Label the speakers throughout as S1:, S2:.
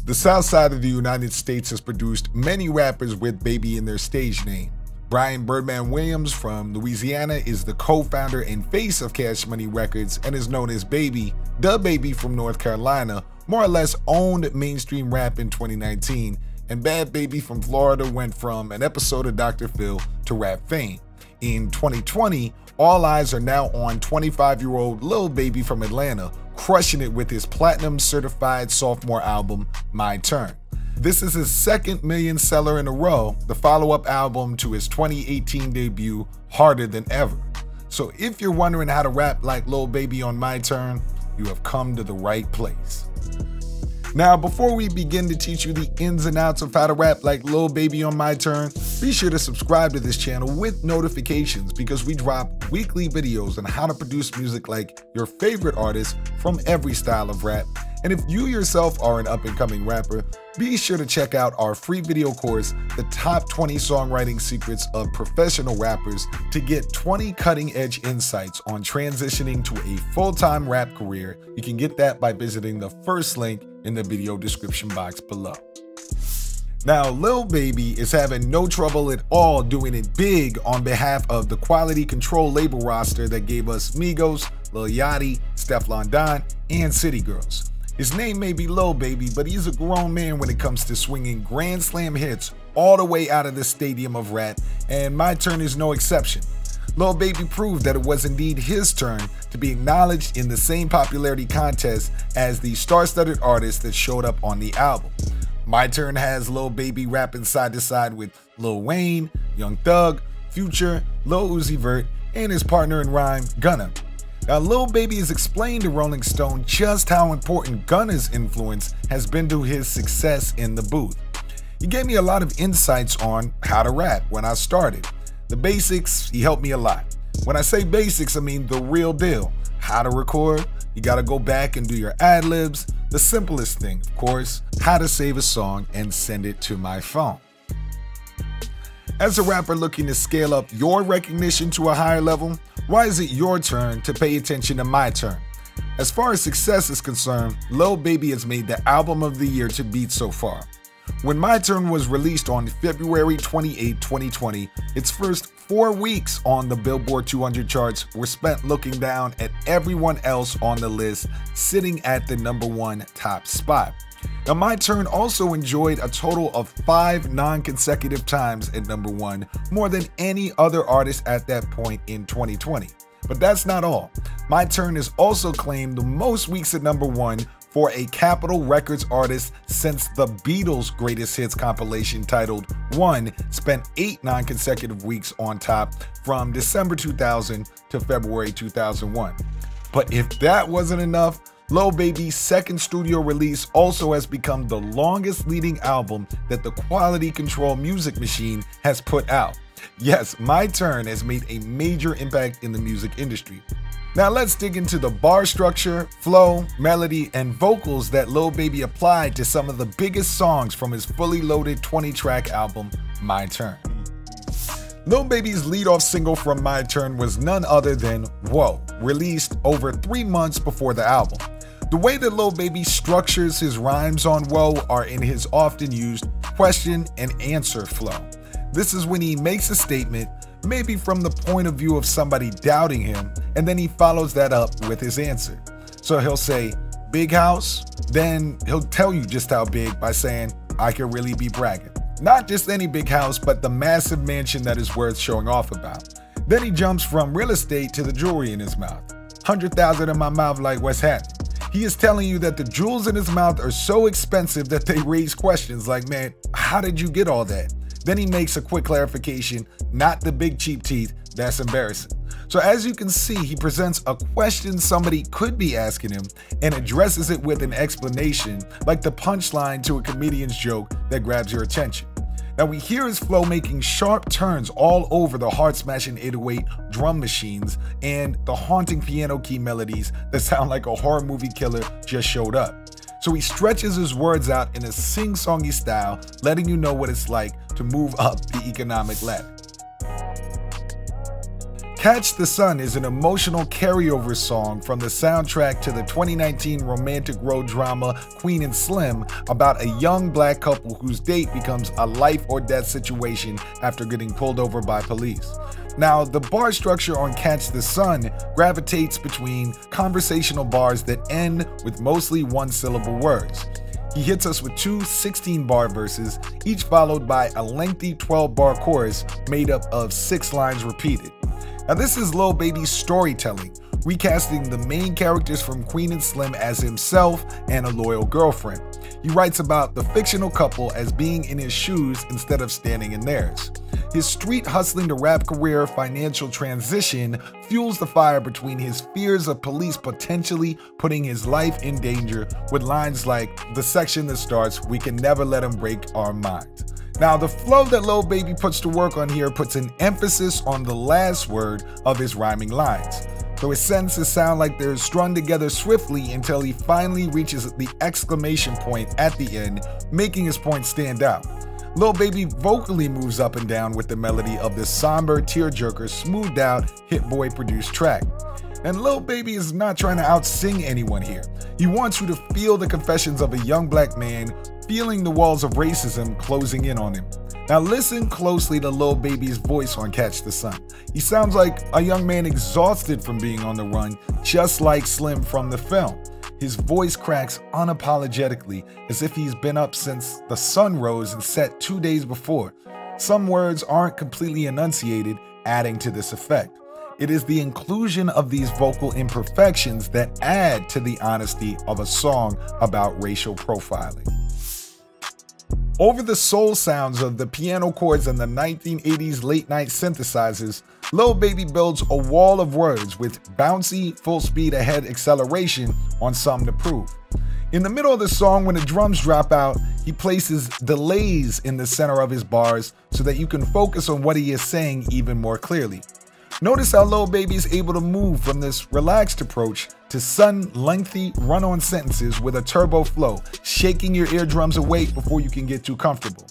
S1: The South Side of the United States has produced many rappers with Baby in their stage name. Bryan Birdman Williams from Louisiana is the co-founder and face of Cash Money Records and is known as Baby. DaBaby from North Carolina more or less owned mainstream rap in 2019, and Bhad Bhabie from Florida went from an episode of Dr. Phil to rap fame. In 2020, all eyes are now on 25-year-old Lil Baby from Atlanta, crushing it with his platinum-certified sophomore album, My Turn. This is his second million seller in a row, the follow-up album to his 2018 debut, Harder Than Ever. So if you're wondering how to rap like Lil Baby on My Turn, you have come to the right place. Now, before we begin to teach you the ins and outs of how to rap like Lil Baby on My Turn, be sure to subscribe to this channel with notifications because we drop weekly videos on how to produce music like your favorite artists from every style of rap. And if you yourself are an up-and-coming rapper, be sure to check out our free video course, The Top 20 Songwriting Secrets of Professional Rappers, to get 20 cutting-edge insights on transitioning to a full-time rap career. You can get that by visiting the first link in the video description box below. Now, Lil Baby is having no trouble at all doing it big on behalf of the Quality Control label roster that gave us Migos, Lil Yachty, Stefflon Don, and City Girls. His name may be Lil Baby, but he's a grown man when it comes to swinging Grand Slam hits all the way out of the stadium of rap, and My Turn is no exception. Lil Baby proved that it was indeed his turn to be acknowledged in the same popularity contest as the star-studded artists that showed up on the album. My Turn has Lil Baby rapping side to side with Lil Wayne, Young Thug, Future, Lil Uzi Vert, and his partner in rhyme, Gunna. Now, Lil Baby has explained to Rolling Stone just how important Gunna's influence has been to his success in the booth. He gave me a lot of insights on how to rap when I started. The basics, he helped me a lot. When I say basics, I mean the real deal. How to record, you gotta go back and do your ad-libs. The simplest thing, of course, how to save a song and send it to my phone. As a rapper looking to scale up your recognition to a higher level, why is it your turn to pay attention to My Turn? As far as success is concerned, Lil Baby has made the album of the year to beat so far. When My Turn was released on February 28, 2020, its first 4 weeks on the Billboard 200 charts were spent looking down at everyone else on the list, sitting at the #1 top spot. Now, My Turn also enjoyed a total of 5 non-consecutive times at #1, more than any other artist at that point in 2020. But that's not all. My Turn has also claimed the most weeks at #1 for a Capitol Records artist since the Beatles' Greatest Hits compilation titled One spent 8 non-consecutive weeks on top from December 2000 to February 2001. But if that wasn't enough, Lil Baby's second studio release also has become the longest leading album that the Quality Control music machine has put out. Yes, My Turn has made a major impact in the music industry. Now let's dig into the bar structure, flow, melody, and vocals that Lil Baby applied to some of the biggest songs from his fully loaded 20-track album, My Turn. Lil Baby's leadoff single from My Turn was none other than WOAH, released over 3 months before the album. The way that Lil Baby structures his rhymes on WOAH are in his often used question and answer flow. This is when he makes a statement, maybe from the point of view of somebody doubting him, and then he follows that up with his answer. So he'll say, big house, then he'll tell you just how big by saying, I could really be bragging. Not just any big house, but the massive mansion that is worth showing off about. Then he jumps from real estate to the jewelry in his mouth. 100,000 in my mouth, like what's happening? He is telling you that the jewels in his mouth are so expensive that they raise questions like, man, how did you get all that? Then he makes a quick clarification, not the big cheap teeth, that's embarrassing. So as you can see, he presents a question somebody could be asking him and addresses it with an explanation, like the punchline to a comedian's joke that grabs your attention. Now we hear his flow making sharp turns all over the heart-smashing 808 drum machines and the haunting piano key melodies that sound like a horror movie killer just showed up. So he stretches his words out in a sing-songy style, letting you know what it's like to move up the economic ladder. Catch the Sun is an emotional carryover song from the soundtrack to the 2019 romantic road drama Queen and Slim about a young black couple whose date becomes a life or death situation after getting pulled over by police. Now, the bar structure on Catch the Sun gravitates between conversational bars that end with mostly one-syllable words. He hits us with two 16-bar verses, each followed by a lengthy 12-bar chorus made up of 6 lines repeated. Now, this is Lil Baby's storytelling, recasting the main characters from Queen and Slim as himself and a loyal girlfriend. He writes about the fictional couple as being in his shoes instead of standing in theirs. His street hustling to rap career financial transition fuels the fire between his fears of police potentially putting his life in danger with lines like the section that starts, "We can never let him break our minds." Now, the flow that Lil Baby puts to work on here puts an emphasis on the last word of his rhyming lines. So his sentences sound like they're strung together swiftly until he finally reaches the exclamation point at the end, making his point stand out. Lil Baby vocally moves up and down with the melody of this somber, tearjerker, smoothed out, Hit Boy produced track. And Lil Baby is not trying to out-sing anyone here. He wants you to feel the confessions of a young black man feeling the walls of racism closing in on him. Now listen closely to Lil Baby's voice on Catch the Sun. He sounds like a young man exhausted from being on the run, just like Slim from the film. His voice cracks unapologetically, as if he's been up since the sun rose and set 2 days before. Some words aren't completely enunciated, adding to this effect. It is the inclusion of these vocal imperfections that add to the honesty of a song about racial profiling. Over the soul sounds of the piano chords and the 1980s late-night synthesizers, Lil Baby builds a wall of words with bouncy, full speed ahead acceleration on Something to Prove. In the middle of the song, when the drums drop out, he places delays in the center of his bars so that you can focus on what he is saying even more clearly. Notice how Lil Baby is able to move from this relaxed approach to sudden, lengthy, run-on sentences with a turbo flow, shaking your eardrums awake before you can get too comfortable.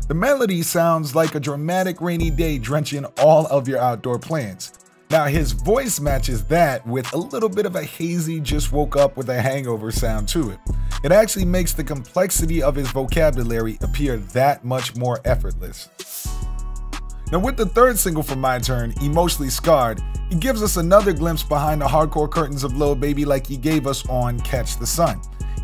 S1: The melody sounds like a dramatic rainy day drenching all of your outdoor plans. Now, his voice matches that with a little bit of a hazy, just woke up with a hangover sound to it. It actually makes the complexity of his vocabulary appear that much more effortless. Now, with the third single from My Turn, Emotionally Scarred, he gives us another glimpse behind the hardcore curtains of Lil Baby like he gave us on Catch the Sun.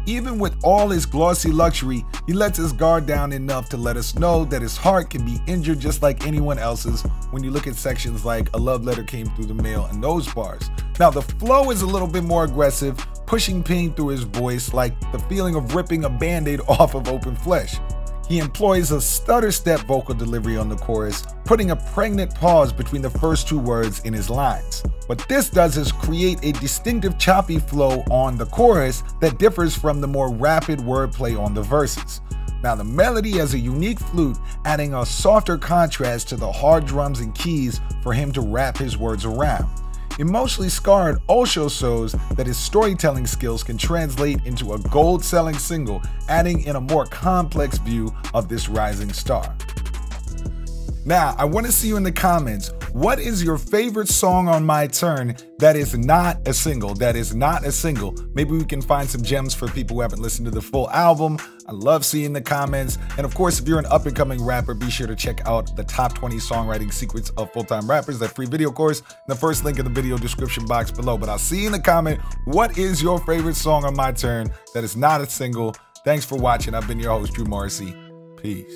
S1: Even with all his glossy luxury, he lets his guard down enough to let us know that his heart can be injured just like anyone else's when you look at sections like A Love Letter Came Through the Mail and those bars. Now, the flow is a little bit more aggressive, pushing pain through his voice like the feeling of ripping a band-aid off of open flesh. He employs a stutter step vocal delivery on the chorus, putting a pregnant pause between the first 2 words in his lines. What this does is create a distinctive choppy flow on the chorus that differs from the more rapid wordplay on the verses. Now, the melody has a unique flute, adding a softer contrast to the hard drums and keys for him to wrap his words around. Emotionally Scarred also shows that his storytelling skills can translate into a gold-selling single, adding in a more complex view of this rising star. Now, I want to see you in the comments. What is your favorite song on My Turn that is not a single? Maybe we can find some gems for people who haven't listened to the full album. I love seeing the comments. And of course, if you're an up-and-coming rapper, be sure to check out the top 20 songwriting secrets of full-time rappers, that free video course, the first link in the video description box below. But I'll see you in the comment. What is your favorite song on My Turn that is not a single? Thanks for watching. I've been your host, Drew Morrissey. Peace.